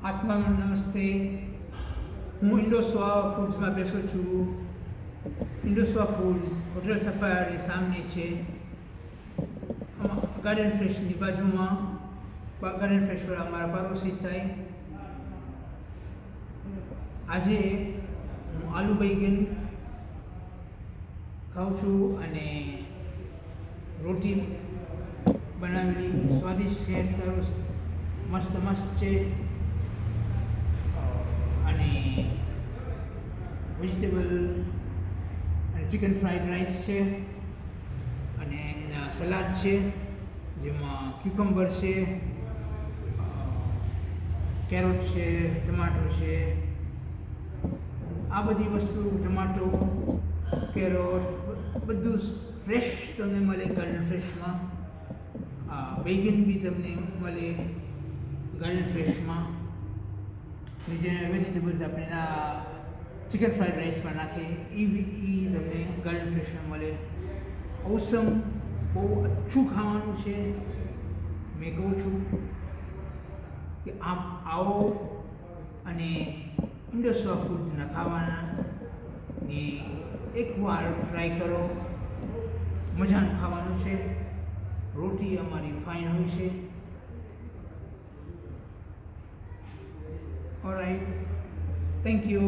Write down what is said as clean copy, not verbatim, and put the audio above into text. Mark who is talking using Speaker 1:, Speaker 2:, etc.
Speaker 1: આત્મા નમસ્તે. હું ઇન્ડોસ્વા ફૂડ્સમાં બેસું છું. ઇન્ડોસ્વા ફૂડ્સ હોટલ સફારીની સામે છે. ગાર્ડન ફ્રેશની બાજુમાં. ગાર્ડન ફ્રેશવાળા અમારા પાડોશી સાહેબ. આજે હું આલુ બેગન ખાઉં છું અને રોટી બનાવેલી સ્વાદિષ્ટ છે, સરસ મસ્ત છે. અને વેજીટેબલ અને ચિકન ફ્રાઈડ રાઈસ છે અને એના સલાડ છે જેમાં ક્યુકમ્બર છે, કેરોટ છે, ટમાટો છે. આ બધી વસ્તુ ટમાટો, કેરોટ બધું ફ્રેશ તમને મળે ગાર્ડન ફ્રેશમાં. બેગન બી તમને મળે ગાર્ડન ફ્રેશમાં. જેને વેજીટેબલ્સ આપણે ચિકન ફ્રાઈડ રાઈસમાં નાખે એ તમને ગાર્ડન ફ્રેશમાં મળે. ઓસમ, બહુ અચ્છું ખાવાનું છે. મેં કહું છું કે આપ આવો અને ઇન્ડોસ્વા ફૂડ્સના ખાવાના ને એકવાર ટ્રાય કરો. મજાનું ખાવાનું છે. રોટી અમારી ફાઇન હોય છે. All right. Thank you.